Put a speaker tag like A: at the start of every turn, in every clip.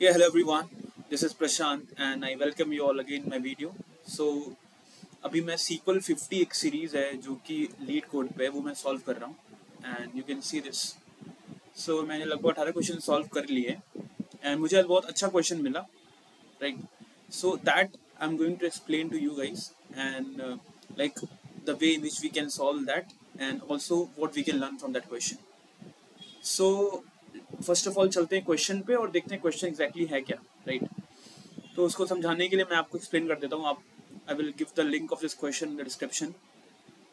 A: Yeah, hello everyone. This is Prashant and I welcome you all again in my video. So अभी मैं SQL 50 एक series है जो कि लीड कोड पे है वो मैं सॉल्व कर रहा हूँ and you can see this. So मैंने लगभग 18 क्वेश्चन सॉल्व कर लिए एंड मुझे आज बहुत अच्छा क्वेश्चन मिला, right. So that I am going to explain to you guys and like the way in which we can solve that and also what we can learn from that question. So first of all चलते हैं question पे और देखते हैं question exactly है क्या, right. तो उसको समझाने के लिए मैं आपको एक्सप्लेन कर देता हूँ. आप I will give the link of this question in the description,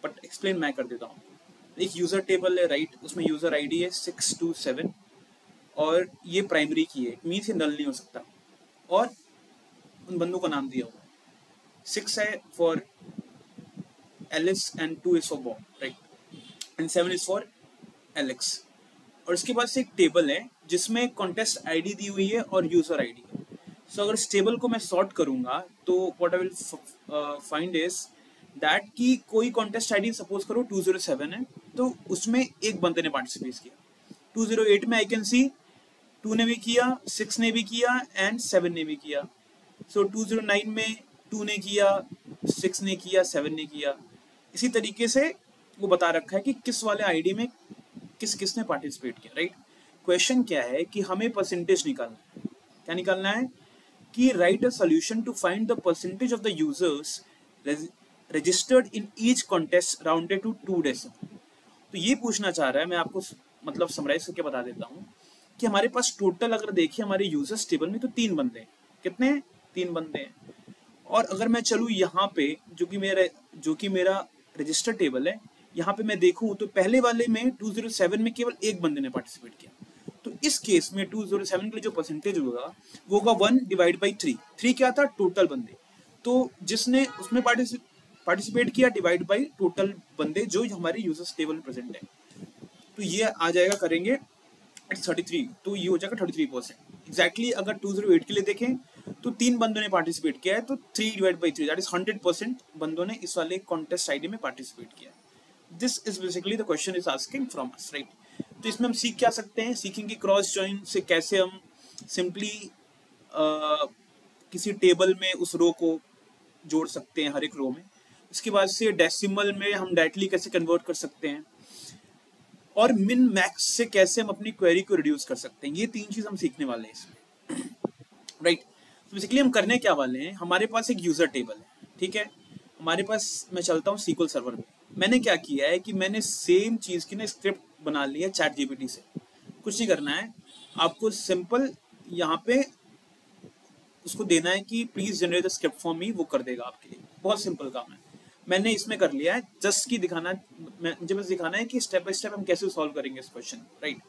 A: but explain मैं कर देता हूँ. एक यूज़र टेबल है, राइट. उसमें यूज़र आईडी है 627 और ये प्राइमरी की है, मीन्स ये नल नहीं हो सकता. और उन बंदों का नाम दिया हुआ है. 6 है for Alice and 2 is for Bob, right. And 7 is for Alex. और इसके बाद से एक टेबल है जिसमें कॉन्टेस्ट आईडी दी हुई है और यूज़र आईडी है. सो अगर इस टेबल को मैं सॉर्ट करूंगा तो what I will find is that कि कोई कॉन्टेस्ट आईडी सपोज करो 207 है तो उसमें एक बंदे ने पार्टिसिपेट किया. 208 में आई कैन सी 2 ने भी किया, 6 ने भी किया एंड 7 ने भी किया. सो 209 में 2 ने किया, 6 ने किया, 7 ने किया. इसी तरीके से वो बता रखा है कि किस वाले आईडी में किस किसने पार्टिसिपेट किया, राइट. क्वेश्चन क्या है कि हमें परसेंटेज निकालना है. क्या निकालना है कि write a solution to find the percentage of the users registered in each contest rounded to 2 decimal. तो ये पूछना चाह रहा है, मैं आपको मतलब समराइज करके बता देता हूँ कि हमारे पास टोटल अगर देखिए हमारे यूजर्स टेबल में तो 3 बंदे हैं. कितने? 3 बंदे हैं. और अगर मैं चलूँ यहाँ पे जो कि मेरा रजिस्टर टेबल है, यहाँ पे मैं देखूँ तो पहले वाले में 207 में केवल एक बंदे ने पार्टिसिपेट किया. तो इस केस में 207 के लिए जो परसेंटेज होगा वो होगा 1 डिवाइड बाई 3. 3 क्या था? टोटल बंदे. तो जिसने उसमें पार्टिसिपेट किया डिवाइड बाई टोटल बंदे जो हमारे यूजर्स टेबल में प्रेजेंट है. तो ये आ जाएगा, करेंगे 33. तो ये हो जाएगा 33%. एग्जैक्टली अगर 208 के लिए देखें तो 3 बंदों ने पार्टिसिपेट किया है तो 3 डिवाइड बाई 3 दैट इज 100% बंदों ने इस वाले कॉन्टेस्ट आईडी में पार्टिसिपेट किया. This is basically the question is asking from us, right. तो इसमें हम सीख क्या सकते हैं? सीखेंगे क्रॉस जॉइन से कैसे हम सिंपली किसी टेबल में उस रो को जोड़ सकते हैं हर एक रो में. उसके बाद से डेसिमल में हम डायरेक्टली कैसे कन्वर्ट कर सकते हैं और मिन मैक्स से कैसे हम अपनी क्वेरी को रिड्यूस कर सकते हैं. ये 3 चीज हम सीखने वाले हैं इसमें, राइट. तो बेसिकली हम करने क्या वाले हैं, हमारे पास एक यूजर टेबल है, ठीक है. हमारे पास, मैं चलता हूँ SQL सर्वर में. मैंने क्या किया है कि मैंने सेम चीज की ना स्क्रिप्ट बना ली है चैट जीपीटी से. कुछ नहीं करना है आपको, सिंपल यहाँ पे उसको देना है कि please generate the script for me, वो कर देगा आपके लिए. बहुत सिंपल काम है. मैंने इसमें कर लिया है जस्ट की दिखाना, मुझे बस दिखाना है कि स्टेप बाय स्टेप हम कैसे सॉल्व करेंगे इस क्वेश्चन, राइट.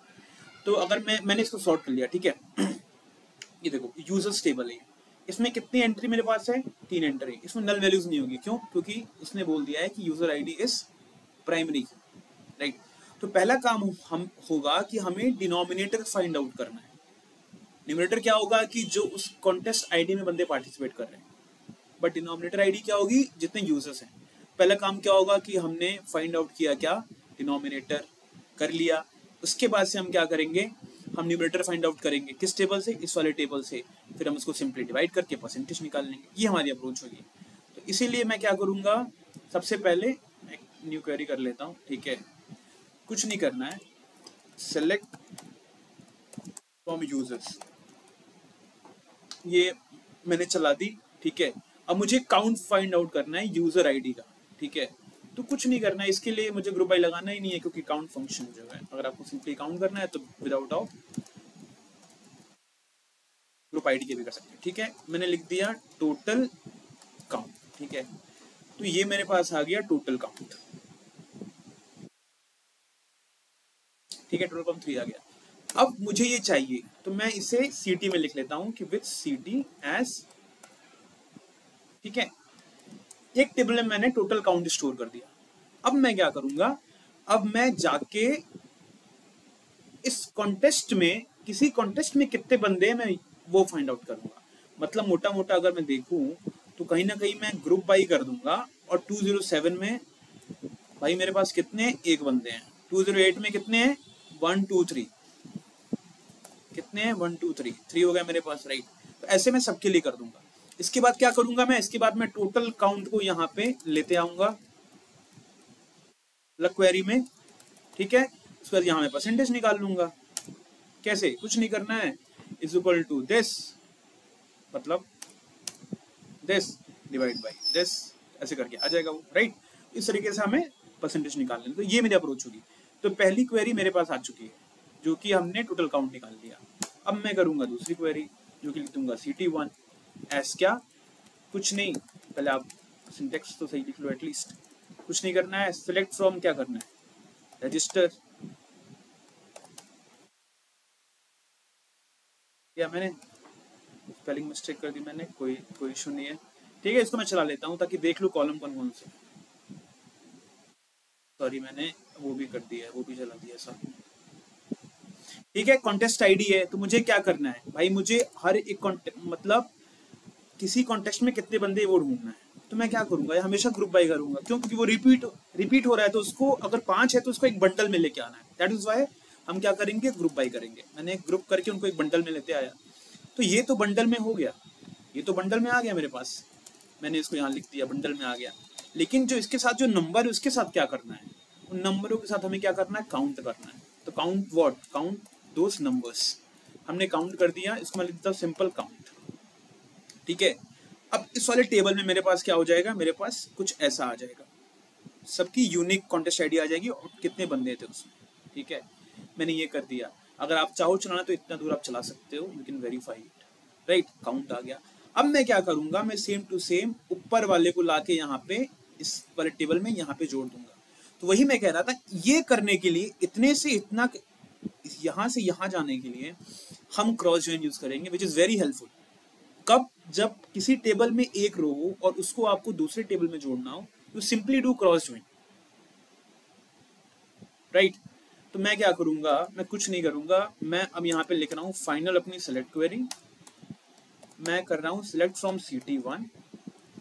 A: तो अगर मैंने इसको सॉर्ट कर लिया, ठीक है. ये देखो यूजर्स टेबल है, इसमें कितनी एंट्री मेरे पास है? 3 एंट्री. इसमें नल वैल्यूज नहीं होगी. क्यों? क्योंकि उसने बोल दिया है कि user ID is primary, right. तो पहला काम हम होगा कि हमें डिनोमिनेटर फाइंड आउट करना है. न्यूमरेटर क्या होगा कि जो उस कॉन्टेस्ट आईडी में बंदे पार्टिसिपेट कर रहे हैं, बट डिनोमिनेटर आईडी क्या होगी? जितने यूजर्स हैं. पहला काम क्या होगा कि हमने फाइंड आउट किया, क्या? डिनोमिनेटर कर लिया. उसके बाद से हम क्या करेंगे, हम न्यूमरेटर फाइंड आउट करेंगे. किस टेबल से? इस वाले टेबल से. फिर हम उसको सिंपली डिवाइड करके परसेंटेज निकाल लेंगे. ये हमारी अप्रोच होगी. तो इसीलिए मैं क्या करूंगा, सबसे पहले एक न्यू क्वेरी कर लेता हूँ, ठीक है. कुछ नहीं करना है, सेलेक्ट फ्रॉम यूजर्स, ये मैंने चला दी, ठीक है. अब मुझे काउंट फाइंड आउट करना है यूजर आईडी का, ठीक है. तो कुछ नहीं करना है इसके लिए, मुझे ग्रुप आई लगाना ही नहीं है क्योंकि काउंट फंक्शन जो है, अगर आपको सिंपली काउंट करना है तो विदाउट ऑफ ग्रुप आईडी के भी कर सकते हैं, ठीक है. मैंने लिख दिया टोटल काउंट, ठीक है. तो ये मेरे पास आ गया टोटल काउंट, ठीक है. टोटल काउंट 3 आ गया. अब मुझे ये चाहिए तो मैं इसे सीटी में लिख लेता हूं कि विथ सीटी एज, ठीक है. एक टेबल में मैंने टोटल काउंट स्टोर कर दिया. अब मैं क्या करूंगा, अब मैं जाके इस कॉन्टेस्ट में, किसी कॉन्टेस्ट में कितने बंदे हैं मैं वो फाइंड आउट करूंगा. मतलब मोटा मोटा अगर मैं देखूं तो कहीं ना कहीं मैं ग्रुप बाई कर दूंगा. और 207 में भाई मेरे पास कितने? एक बंदे हैं. 208 में कितने हैं? 1 2 3. कितने हैं, 1 2 3, 3 हो गया मेरे पास, राइट। तो ऐसे मैं सबके लिए कर दूंगा। इसके बाद क्या करूंगा मैं, इसके बाद मैं टोटल काउंट को यहाँ पे लेते आऊंगा अलग क्वेरी में, ठीक है। उसके बाद यहाँ मैं परसेंटेज निकाल लूंगा। कैसे, कुछ नहीं करना है, इज इक्वल टू दिस, मतलब दिस डिवाइड बाई दिस, ऐसे करके आ जाएगा वो, राइट। इस तरीके से हमें परसेंटेज निकाल लेना। तो ये मेरी अप्रोच होगी। तो पहली क्वेरी मेरे पास आ चुकी है, जो कि हमने टोटल काउंट निकाल लिया। अब मैं करूंगा दूसरी क्वेरी, जो कि लिख दूंगा CT1 एस क्या, कुछ नहीं, पहले आप सिंटेक्स तो सही लिख लो एटलीस्ट। कुछ नहीं करना है, सिलेक्ट फ्रॉम क्या करना है, रजिस्टर, या मैंने स्पेलिंग मिस्टेक कर दी मैंने, कोई इशू नहीं है, ठीक है। इसको मैं चला लेता हूँ ताकि देख लूँ कॉलम कौन कौन से। सॉरी, मैंने वो भी कर दिया है, वो भी चला दिया सब, ठीक है। कॉन्टेस्ट आईडी है, तो मुझे क्या करना है भाई, मुझे हर एक मतलब किसी कॉन्टेस्ट में कितने बंदे वो ढूंढना है। तो मैं क्या करूंगा, हमेशा ग्रुप बाय करूंगा, क्यों, क्योंकि वो रिपीट हो रहा है। तो उसको अगर 5 है तो उसको एक बंडल में लेके आना है। दैट इज वाई हम क्या करेंगे, ग्रुप बाय करेंगे। मैंने ग्रुप करके उनको एक बंडल में लेते आया। तो ये तो बंडल में हो गया, ये तो बंडल में आ गया मेरे पास, मैंने इसको यहाँ लिख दिया, बंडल में आ गया। लेकिन जो इसके साथ जो नंबर है उसके साथ क्या करना है, उन नंबरों के साथ हमें क्या करना है, काउंट करना है। तो count what, count those numbers. हमने काउंट कर दिया, इसको मैं लिख देता हूँ सिंपल काउंट, ठीक है। अब इस वाले टेबल में मेरे पास क्या हो जाएगा, मेरे पास कुछ ऐसा आ जाएगा, सबकी यूनिक कॉन्टेस्ट आईडी आ जाएगी और कितने बंदे थे उसमें, ठीक है। मैंने ये कर दिया। अगर आप चाहो चलाना तो इतना दूर आप चला सकते हो, you can verify it, right. Count आ गया। अब मैं क्या करूंगा, मैं सेम टू सेम ऊपर वाले को लाके यहाँ पे इस वाले टेबल में यहाँ पे जोड़ दूंगा। तो वही मैं कह रहा था, ये करने के लिए इतने से इतना, यहाँ से यहाँ जाने के लिए हम क्रॉस जॉइन यूज करेंगे, विच इज वेरी हेल्पफुल। कब, जब किसी टेबल में एक रो हो और उसको आपको दूसरे टेबल में जोड़ना हो, तो simply do cross join, right. तो मैं क्या करूंगा, मैं कुछ नहीं करूंगा, मैं अब यहाँ पे लिख रहा हूँ फाइनल अपनी सेलेक्ट क्वेरी। मैं कर रहा हूँ सिलेक्ट फ्रॉम CT1,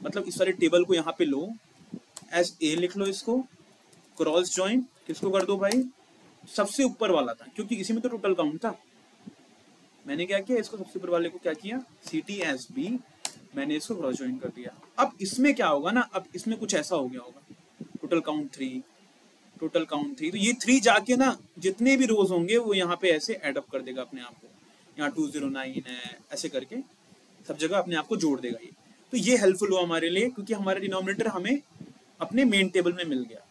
A: मतलब इस वाले टेबल को यहाँ पे लो, एस ए लिख लो इसको, क्रॉस ज्वाइन किसको कर दो भाई, सबसे ऊपर वाला था, क्योंकि इसी में तो टोटल काउंट था। मैंने क्या किया, इसको सबसे ऊपर वाले को क्या किया, CTSB, मैंने इसको क्रॉस ज्वाइन कर दिया। अब इसमें क्या होगा ना, अब इसमें कुछ ऐसा हो गया होगा, टोटल काउंट 3, टोटल काउंट 3, तो ये 3 जाके ना जितने भी रोज होंगे वो यहाँ पे ऐसे एडअप कर देगा अपने आप को। यहाँ 209 है, ऐसे करके सब जगह अपने आप को जोड़ देगा ये। तो ये हेल्पफुल हुआ हमारे लिए, क्योंकि हमारा डिनोमिनेटर हमें अपने मेन टेबल में मिल गया,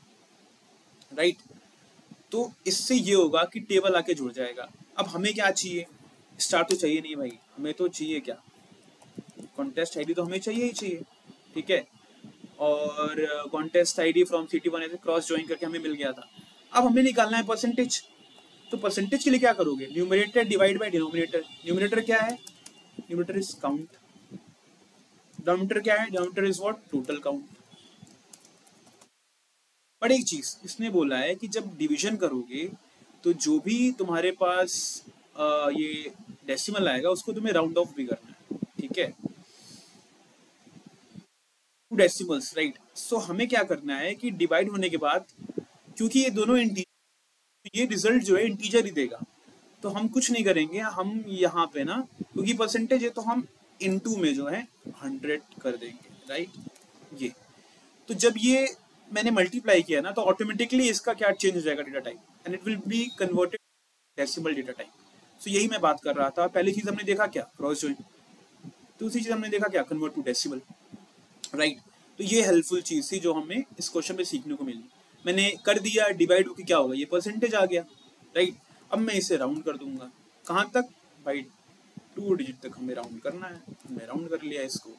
A: राइट। तो इससे ये होगा कि टेबल आके जुड़ जाएगा। अब हमें क्या चाहिए, स्टार तो चाहिए नहीं भाई, हमें तो चाहिए क्या, कॉन्टेस्ट आईडी तो हमें चाहिए ही चाहिए, ठीक है। और कॉन्टेस्ट आईडी फ्रॉम CT1 ऐसे क्रॉस ज्वाइन करके हमें मिल गया था। अब हमें निकालना है परसेंटेज। तो परसेंटेज के लिए क्या करोगे, numerator divide by denominator. Numerator क्या है, न्यूमरेटर इज काउंट, डिनोमिनेटर क्या है, denominator is what, total count. But एक चीज इसने बोला है कि जब डिवीजन करोगे तो जो भी तुम्हारे पास ये डेसिमल आएगा उसको तुम्हें राउंड ऑफ भी करना है, ठीक है, टू डेसिमल्स, राइट। सो हमें क्या करना है कि डिवाइड होने के बाद, क्योंकि ये दोनों ये रिजल्ट जो है इंटीजर ही देगा, तो हम कुछ नहीं करेंगे, हम यहाँ पे ना, क्योंकि परसेंटेज है तो हम इनटू में जो है 100 कर देंगे, राइट। ये तो जब ये मैंने मल्टीप्लाई किया ना, तो ऑटोमेटिकली इसका क्या चेंज हो जाएगा, data type, and it will be converted decimal data type. So यही मैं बात कर रहा था। पहली चीज हमने देखा क्या, क्रॉस ज्वाइन, दूसरी चीज हमने देखा क्या, कन्वर्ट टू डेसिमल, राइट। तो ये हेल्पफुल चीज थी जो हमें इस क्वेश्चन में सीखने को मिली। मैंने कर दिया, डिवाइड होकर क्या होगा, ये परसेंटेज आ गया, राइट। अब मैं इसे राउंड कर दूंगा, कहाँ तक भाई, 2 डिजिट तक हमें राउंड करना है, मैं राउंड कर लिया इसको।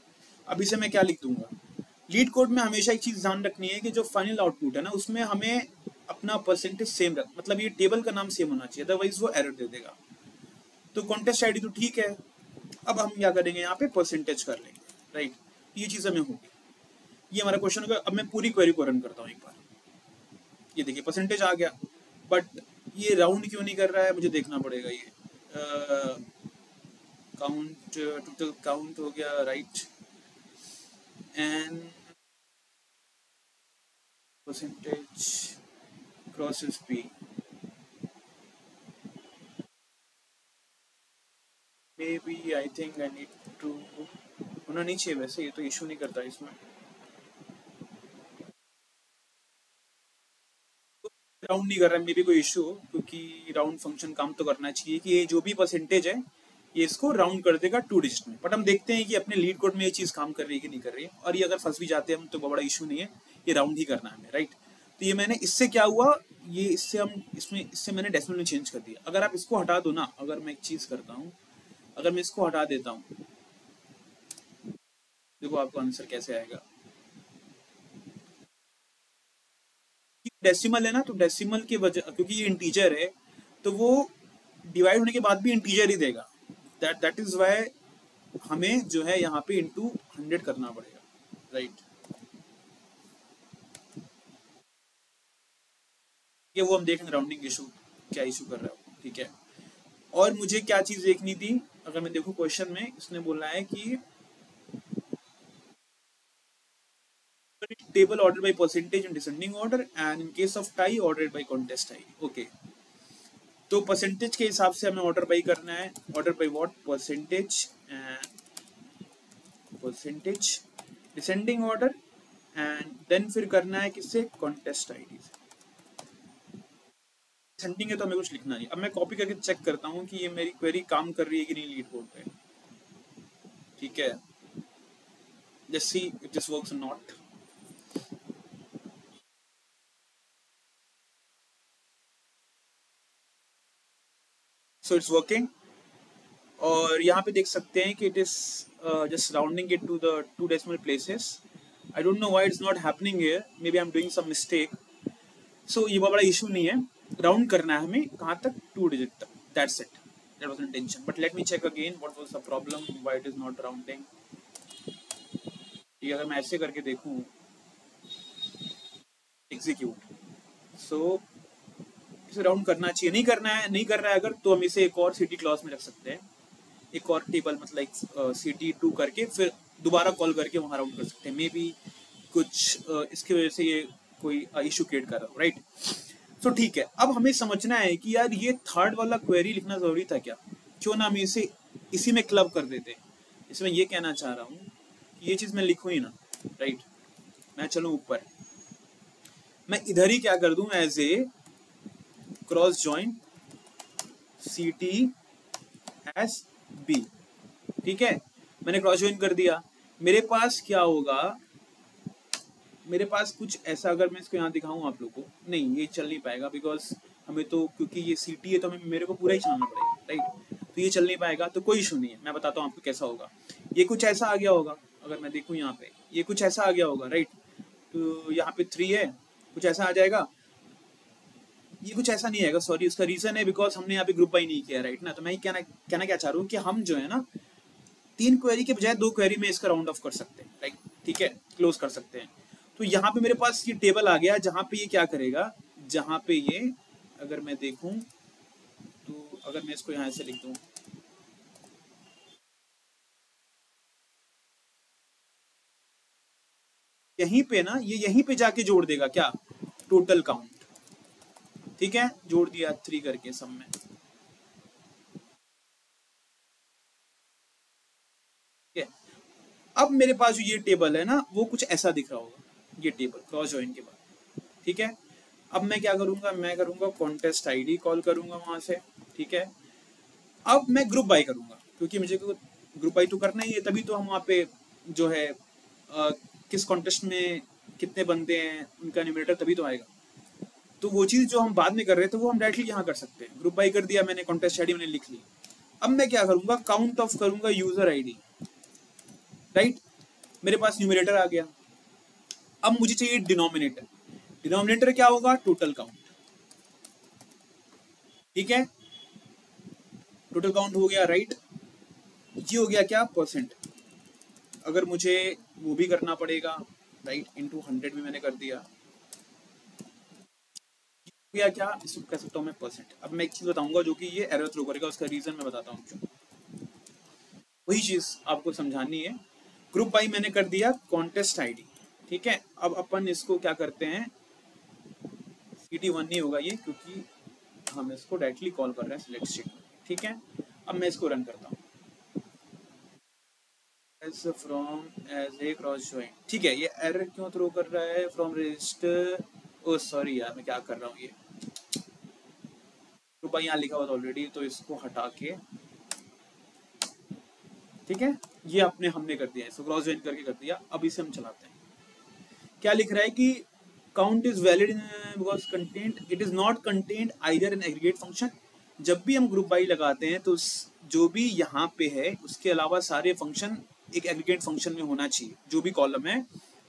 A: अब इसे मैं क्या लिख दूंगा, लीड कोड में हमेशा एक चीज ध्यान रखनी है कि जो फाइनल आउटपुट है ना, उसमें हमें अपना परसेंटेज सेम रख, मतलब ये टेबल का नाम सेम होना चाहिए, अदरवाइज वो एरर दे देगा। तो कॉन्टेस्ट आईडी तो ठीक है, अब हम क्या करेंगे, यहाँ पे परसेंटेज कर लेंगे, राइट। ये चीज हमें होगी, ये हमारा क्वेश्चन होगा। अब मैं पूरी क्वेरी को रन करता हूँ एक बार, ये देखिए परसेंटेज आ गया, बट ये राउंड क्यों नहीं कर रहा है, मुझे देखना पड़ेगा। ये काउंट, टोटल काउंट हो गया, right, and percentage cross S P, maybe I think I need to होना नहीं चाहिए, वैसे ये तो इशू नहीं करता इसमें। राउंड नहीं कर रहा है, मे बी कोई इशू हो, क्योंकि राउंड फंक्शन काम तो करना चाहिए कि ये जो भी परसेंटेज है ये इसको राउंड कर देगा 2 डिजिट में। बट हम देखते हैं कि अपने लीड कोड में ये चीज़ काम कर रही है कि नहीं कर रही है, और ये अगर फंस भी जाते हैं हम तो बड़ा इशू नहीं है, ये राउंड ही करना है हमें, राइट। तो ये मैंने इससे क्या हुआ, ये इससे हम इससे मैंने डेसिमल में चेंज कर दिया। अगर आप इसको हटा दो ना, अगर मैं एक चीज़ करता हूँ, अगर मैं इसको हटा देता हूँ, देखो आपको आंसर कैसे आएगा। डेसिमल है ना, तो डेसिमल की वजह, क्योंकि ये इंटीजर है तो वो डिवाइड होने के बाद भी इंटीजर ही देगा। दैट इज वाई हमें जो है यहाँ पे इंटू 100 करना पड़ेगा, राइट। ये वो हम देखेंगे राउंडिंग इशू क्या इशू कर रहा है, ठीक है। और मुझे क्या चीज देखनी थी, अगर मैं देखूं क्वेश्चन में इसने बोला है कि table order by percentage in descending order and in case of tie order by contest tie. Okay, तो परसेंटेज के हिसाब से हमें ऑर्डर बाई करना है। Order by what, percentage, percentage descending order, and then फिर करना है किससे, कॉन्टेस्ट आईडी से। डिसेंडिंग है तो हमें कुछ लिखना नहीं। अब मैं कॉपी करके चेक करता हूँ कि ये मेरी क्वेरी काम कर रही है कि नहीं लीड कोड पे, ठीक है। Let's see if this works और नॉट। सो इट्स वर्किंग, और यहाँ पे देख सकते हैं कि it is just rounding it to the 2 decimal places. I don't know why it's not happening here, maybe I am doing some mistake. So ये बड़ा इशू नहीं है, राउंड करना है हमें कहाँ तक, 2 डिजिट तक, that's it, that was the tension. But let me check again what was the problem, why it is not rounding. ये अगर मैं ऐसे करके देखूं, एग्जीक्यूट, सो इसे राउंड करना चाहिए, नहीं करना है, नहीं कर रहा है अगर, तो हम इसे एक और सिटी क्लॉज में रख सकते हैं, एक और टेबल मतलब CT2 करके फिर दोबारा कॉल करके वहाँ राउंड कर सकते हैं। मे बी कुछ इसकी वजह से ये कोई इशू क्रिएट कर रहा हो, राइट। तो ठीक है, अब हमें समझना है कि यार ये थर्ड वाला क्वेरी लिखना जरूरी था क्या, क्यों ना हम इसे इसी में क्लब कर देते। इसमें ये कहना चाह रहा हूँ कि ये चीज मैं लिखूँ ही ना, राइट। मैं चलूँ ऊपर, मैं इधर ही क्या कर दूं, as a cross join CT S B, ठीक है। मैंने क्रॉस ज्वाइन कर दिया, मेरे पास क्या होगा, मेरे पास कुछ ऐसा, अगर मैं इसको यहाँ दिखाऊं आप लोगों को, नहीं ये चल नहीं पाएगा, बिकॉज हमें तो, क्योंकि ये CT है तो हमें मेरे को पूरा ही चलाना पड़ेगा, राइट। तो ये चल नहीं पाएगा, तो कोई इशू नहीं है, मैं बताता हूँ आपको कैसा होगा। ये कुछ ऐसा आ गया होगा, अगर मैं देखूँ यहाँ पे, ये कुछ ऐसा आ गया होगा, राइट। तो यहाँ पे 3 है, कुछ ऐसा आ जाएगा। ये कुछ ऐसा नहीं आएगा, सॉरी, उसका रीजन है बिकॉज हमने यहाँ पे ग्रुप बाई नहीं किया, राइट ना। तो मैं कहना क्या चाह रहा हूँ कि हम जो है ना 3 क्वेरी के बजाय 2 क्वेरी में इसका राउंड ऑफ कर सकते हैं, राइट, ठीक है, क्लोज कर सकते हैं। तो यहाँ पे मेरे पास ये टेबल आ गया, जहाँ पे ये क्या करेगा, जहाँ पे ये, अगर मैं देखूं तो, अगर मैं इसको यहाँ से लिख दूं, यहीं पे ना, ये यहीं पे जाके जोड़ देगा क्या, टोटल काउंट, ठीक है, जोड़ दिया 3 करके सब में, ठीक है। अब मेरे पास जो ये टेबल है ना, वो कुछ ऐसा दिख रहा होगा, ये टेबल क्रॉस ज्वाइन के बाद, ठीक है। अब मैं क्या करूंगा, मैं करूंगा कॉन्टेस्ट आईडी कॉल करूंगा वहां से, ठीक है। अब मैं ग्रुप बाय करूंगा, क्योंकि मुझे ग्रुप बाय तो करना ही है, तभी तो हम वहाँ पे जो है किस कॉन्टेस्ट में कितने बंदे हैं उनका न्यूमरेटर तभी तो आएगा। तो वो चीज़ जो हम बाद में कर रहे थे वो हम डायरेक्टली यहाँ कर सकते हैं। ग्रुप बाय कर दिया मैंने, कॉन्टेस्ट आईडी मैंने लिख ली। अब मैं क्या करूंगा, काउंट ऑफ करूंगा यूजर आईडी, राइट। मेरे पास न्यूमरेटर आ गया, अब मुझे चाहिए डिनोमिनेटर। डिनोमिनेटर क्या होगा, टोटल काउंट, ठीक है। टोटल काउंट हो गया, राइट। ये हो गया क्या, परसेंट। अगर मुझे वो भी करना पड़ेगा, राइट, इनटू 100 भी मैंने कर दिया, हो गया क्या, इसको कह सकता हूँ मैं परसेंट। अब मैं एक चीज बताऊंगा जो कि ये एरर थ्रो करेगा, उसका रीजन मैं बताता हूँ क्यों। वही चीज आपको समझानी है। ग्रुप बाई मैंने कर दिया कॉन्टेस्ट आईडी, ठीक है। अब अपन इसको क्या करते हैं, CT1 नहीं होगा ये, क्योंकि हम इसको डायरेक्टली कॉल कर रहे हैं सिलेक्ट शीट, ठीक है। अब मैं इसको रन करता हूँ, as from as a cross join. ठीक है, ये एरर क्यों थ्रो कर रहा है फ्रॉम रजिस्टर? ओ सॉरी यार, मैं क्या कर रहा हूँ, ये तो भाई यहाँ लिखा हुआ था ऑलरेडी, तो इसको हटा के, ठीक है, ये अपने हमने कर दिया, इसको क्रॉस ज्वाइन करके कर दिया। अब इसे हम चलाते हैं। क्या लिख रहा है कि count is valid because content it is not content either in aggregate function. जब भी हम ग्रुप बाई लगाते हैं तो जो भी यहाँ पे है उसके अलावा सारे फंक्शन एक एग्रीगेट फंक्शन में होना चाहिए। जो भी कॉलम है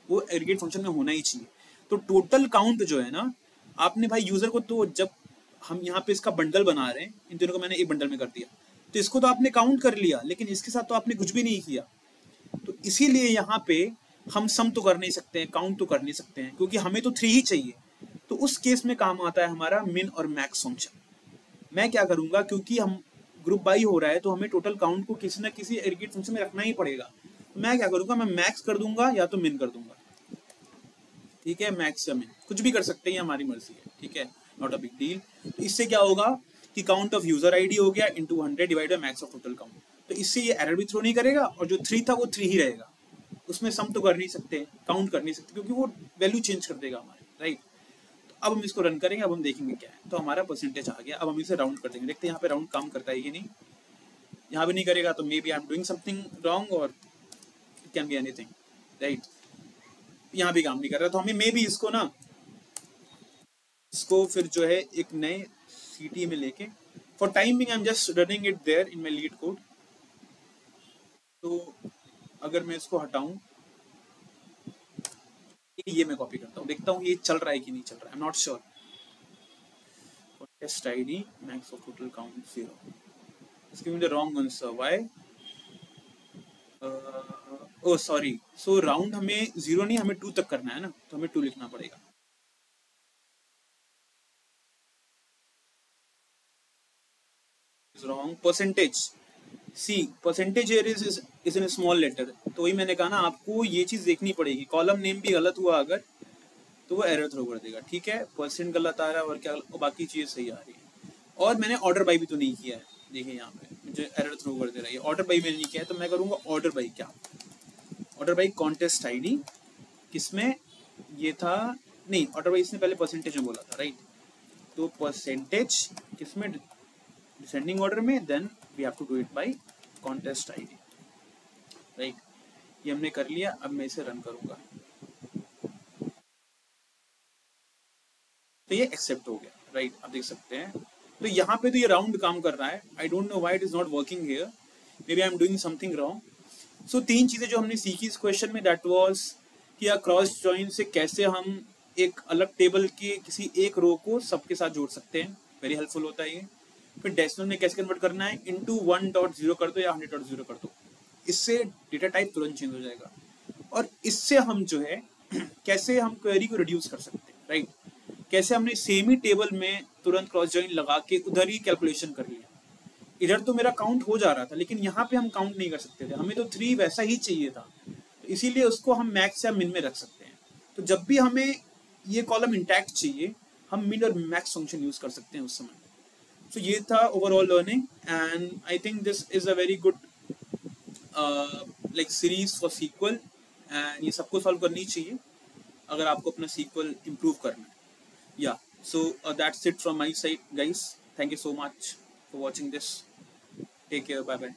A: वो एग्रीगेट फंक्शन में होना ही चाहिए। तो टोटल काउंट जो है ना, आपने भाई यूजर को, तो जब हम यहाँ पे इसका बंडल बना रहे हैं, इन दोनों को मैंने एक बंडल में कर दिया, तो इसको तो आपने काउंट कर लिया, लेकिन इसके साथ तो आपने कुछ भी नहीं किया। तो इसीलिए यहाँ पे हम सम तो कर नहीं सकते हैं, काउंट तो कर नहीं सकते हैं, क्योंकि हमें तो 3 ही चाहिए। तो उस केस में काम आता है हमारा मिन और मैक्स फंक्शन। मैं क्या करूंगा, क्योंकि हम ग्रुप बाई हो रहा है तो हमें टोटल काउंट को किसी ना किसी एग्रीगेट फंक्शन में रखना ही पड़ेगा। तो मैं क्या करूंगा, मैं मैक्स कर दूंगा या तो मिन कर दूंगा। ठीक है, मैक्स या मिन कुछ भी कर सकते हैं, हमारी मर्जी है। ठीक है, नॉट अ बिग डील। तो इससे क्या होगा कि काउंट ऑफ यूजर आईडी हो गया into 100 divide by max of total count. तो इससे ये एरर भी थ्रो नहीं करेगा, और जो 3 था वो 3 ही रहेगा। उसमें सम तो कर नहीं सकते, काउंट कर नहीं सकते, क्योंकि वो वैल्यू चेंज कर देगा हमारी, राइट। तो अब हम इसको रन करेंगे, अब हम देखेंगे क्या है। तो हमारा परसेंटेज आ गया। अब हम इसे राउंड कर देंगे, देखते हैं यहाँ पे राउंड काम करता है कि नहीं। यहाँ पे नहीं करेगा तो maybe I am doing something wrong, और it can be anything, right. यहाँ भी काम नहीं कर रहा, तो हमें मे बी इसको ना, इसको फिर जो है एक नए सीटी में लेके, for time being I am just running it there in my LeetCode. तो अगर मैं इसको हटाऊं, ये मैं कॉपी करता हूँ, देखता हूँ ये चल रहा है कि नहीं चल रहा है, I am not sure. Test ID max of total count 0, इसके मुझे wrong answer, why? Oh sorry, so round हमें 0 नहीं, हमें 2 तक करना है ना, तो हमें 2 लिखना पड़ेगा। Wrong percentage, see percentage here is in small letter. तो वही मैंने कहा ना, आपको ये चीज देखनी पड़ेगी। कॉलम नेम भी गलत हुआ अगर, तो वो एरर थ्रो कर देगा। ठीक है, परसेंट गलत आ रहा है और क्या, और बाकी चीज़ सही आ रही है। और मैंने ऑर्डर बाई भी तो नहीं किया है, देखिए यहाँ पे मुझे एरर थ्रो कर दे रहा है। ऑर्डर बाई मैंने नहीं किया है, तो मैं करूँगा ऑर्डर बाई। क्या ऑर्डर बाई कॉन्टेस्ट आईडी, किसमें ये था, नहीं ऑर्डर बाई इसने पहले परसेंटेज में बोला था, राइट। तो परसेंटेज किसमें, डिसेंडिंग ऑर्डर में, then we have to do it by contest ID, right. ये हमने कर लिया। अब मैं इसे रन करूँगा, तो ये एक्सेप्ट हो गया, राइट। आप देख सकते हैं। तो यहाँ पे तो ये राउंड काम कर रहा है। I don't know why it is not working here, maybe I am doing something wrong. So 3 चीजें जो हमने सीखी इस क्वेश्चन में, दैट वाज कि क्रॉस जॉइन से कैसे हम एक अलग टेबल के किसी एक रो को सबके साथ जोड़ सकते हैं, वेरी हेल्पफुल होता है ये। फिर डेसिमल में कैसे कन्वर्ट करना है, इनटू 1.0 कर दो या 100.0 कर दो, इससे डेटा टाइप तुरंत चेंज हो जाएगा। और इससे हम जो है कैसे हम क्वेरी को रिड्यूस कर सकते हैं, राइट। कैसे हमने सेम ही टेबल में तुरंत क्रॉस जॉइन लगा के उधर ही कैलकुलेशन कर लिया। इधर तो मेरा काउंट हो जा रहा था, लेकिन यहाँ पे हम काउंट नहीं कर सकते थे, हमें तो 3 वैसा ही चाहिए था। तो इसीलिए उसको हम मैक्स या मिन में रख सकते हैं। तो जब भी हमें ये कॉलम इंटैक्ट चाहिए, हम मिन और मैक्स फंक्शन यूज कर सकते हैं उस समय। तो ये था overall learning, and I think this is a very good like series for SQL, एंड ये सबको सॉल्व करनी चाहिए अगर आपको अपना सीक्वल इम्प्रूव करना है। Yeah, so that's it from my side, guys. Thank you so much for watching this. Take care. Bye bye.